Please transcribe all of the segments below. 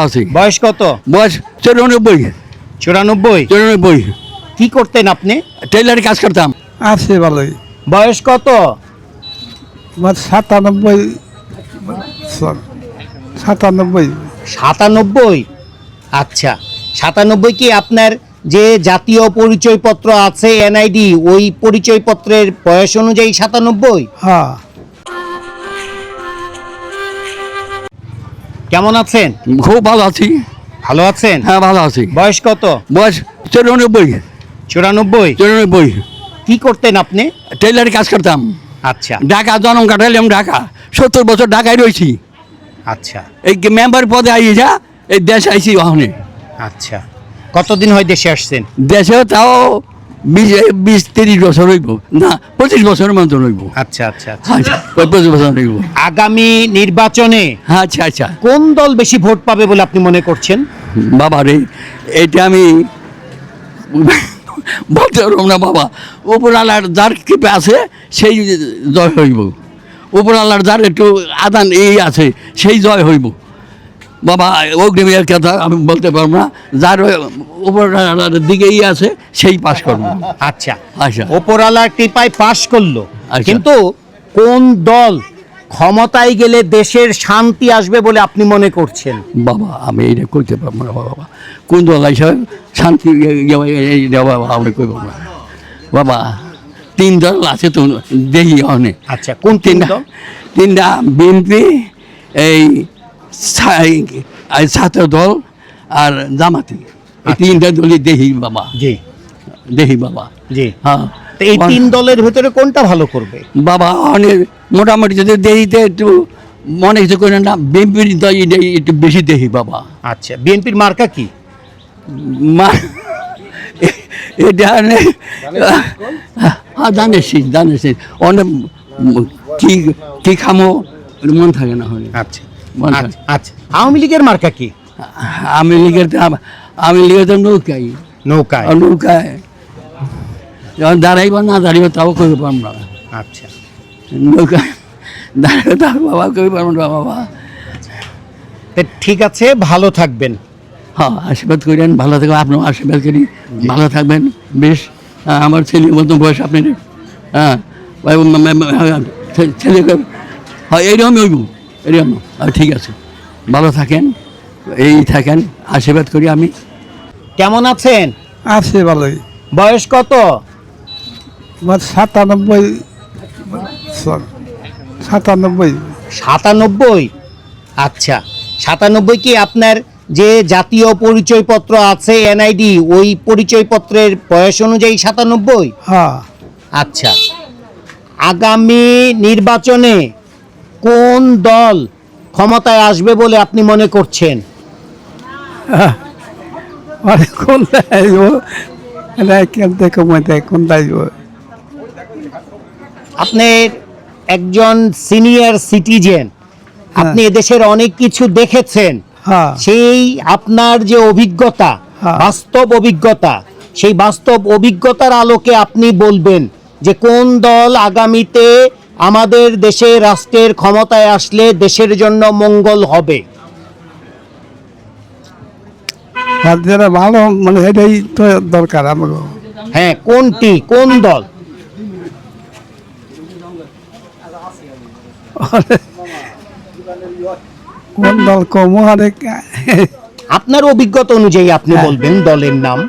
আছি। বয়স কত? বয়স 94। 94। কি করতেন আপনি? টেইলারি কাজ করতাম। আছে ভালোই। বয়স কত? 97 97। 97। আচ্ছা, 97 কি আপনার যে জাতীয় পরিচয়পত্র আছে এনআইডি, ওই পরিচয়পত্রের বয়স অনুযায়ী 97? হ্যাঁ, কেমন আছেন? খুব ভালো আছি। ভালো আছেন? হ্যাঁ, ভালো আছি। বয়স কত? বয়স 94। 94। কি করতেন আপনি? টেইলারি কাজ করতাম। আচ্ছা ঢাকা জন্ম কাটাইলাম, ঢাকা 70 বছর ঢাকায় রয়েছি। আচ্ছা এই মেম্বার পদে আই যা এই দেশ আইছি ওখানে। আচ্ছা, কতদিন হয় দেশে আসছেন? দেশেও তাও 20-30 বছর হইব, না 25 বছরের মতো হইব। আচ্ছা আচ্ছা আচ্ছা। আচ্ছা, 25 বছর হইব। আগামী নির্বাচনে আচ্ছা আচ্ছা। কোন দল বেশি ভোট পাবে বলে আপনি মনে করছেন? বাবা রে, এটা আমি বলতে পারব না বাবা। উপরওয়ালার যার কৃপা আছে সেই জয় হইব। উপরওয়ালার যার একটু আদান এই আছে সেই জয় হইব বাবা। অগ্নিমের কথা আমি বলতে পারবো না। যার উপরওয়ালার দিকেই আছে সেই পাশ করবো। আচ্ছা আচ্ছা। ওপরওয়ালার কৃপায় পাশ করলো, আচ্ছা। কিন্তু কোন দল ক্ষমতায় গেলে দেশের শান্তি আসবে বলে আপনি মনে করছেন? বাবা আমি এইটা করতে পারবো না বাবা। কোন দল হিসাবে শান্তি বাবা আমরা করবো না বাবা। 3 দল আছে তো দেখি অনেক। আচ্ছা, কোন তিন দল? তিনটা বিএনপি, এই ছাত্র দল আর জামাতি। এই 3টা দলই দেখি বাবা, জি দেখি বাবা। জি। হ্যাঁ, তো এই 3 দলের ভিতরে কোনটা ভালো করবে? বাবা অনেক মোটামুটি যদি দেখিতে একটু মনে কিছু করে না, বিএনপির দল একটু বেশি দেখি বাবা। আচ্ছা, বিএনপির মার্কা কি? এটা জানেছি অনেক কি কি খামো মন থাকে না হলে। আচ্ছা মন থাকে। আচ্ছা আচ্ছা। আওয়ামী লীগের মার্কা কি? আমি লিগের তো নৌকাই নৌকায়। নৌকায় যখন দাঁড়াইব না দাঁড়িব তাও করতে পারবো না। আচ্ছা, নৌকায় দাঁড়াইব তাও বাবা করতে পারবো না বাবা। তো ঠিক আছে, ভালো থাকবেন। হ্যাঁ, আশীর্বাদ করেন, ভালো থাকবেন। আপনার আশীর্বাদ করি, ভালো থাকবেন। বেশ, আমার ছেলের মতো বয়স আপনার। হ্যাঁ, ছেলে হয় এইরকম হইব, এরকম। ঠিক আছে, ভালো থাকেন, এই থাকেন, আশীর্বাদ করি আমি। কেমন আছেন? আছে ভালোই। বয়স কত? 97। 97। 97। আচ্ছা, 97 কি আপনার যে জাতীয় পরিচয়পত্র আছে এনআইডি, ওই পরিচয়পত্রের বয়স অনুযায়ী 97? হ্যাঁ, আচ্ছা, আগামী নির্বাচনে কোন দল ক্ষমতায় আসবে বলে আপনি মনে করছেন? মানে কোন যাইব কেমতে কমাইতে কোন যাইব? আপনি একজন সিনিয়র সিটিজেন, আপনি এদেশের অনেক কিছু দেখেছেন। হ্যাঁ, সেই আপনার যে অভিজ্ঞতা, হ্যাঁ। বাস্তব অভিজ্ঞতা, সেই বাস্তব অভিজ্ঞতার আলোকে আপনি বলবেন যে কোন দল আগামীতে আমাদের দেশে রাষ্ট্রের ক্ষমতায় আসলে দেশের জন্য মঙ্গল হবে। আর যারা ভালো মানে এটাই তো দরকার আমাকে। হ্যাঁ, কোনটি, কোন দল? কোন দল কমো অনেক। আপনার অভিজ্ঞতা অনুযায়ী আপনি বলবেন দলের নাম।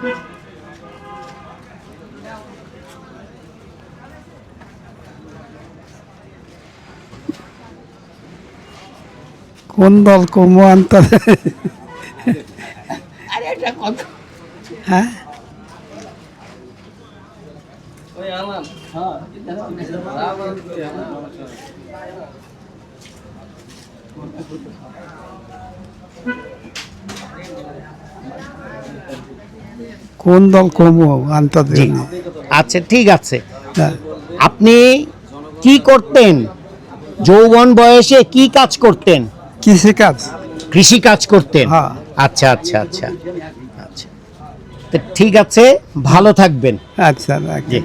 কোন দল কমো আনতে? হ্যাঁ, কোন দল কমো আনতে? জি, আচ্ছা ঠিক আছে। হ্যাঁ, আপনি কি করতেন যৌবন বয়সে? কি কাজ করতেন? কৃষি কাজ। কৃষি কাজ করতেন? হ্যাঁ। আচ্ছা আচ্ছা আচ্ছা আচ্ছা। তো ঠিক আছে, ভালো থাকবেন। আচ্ছা, রাখি। জি।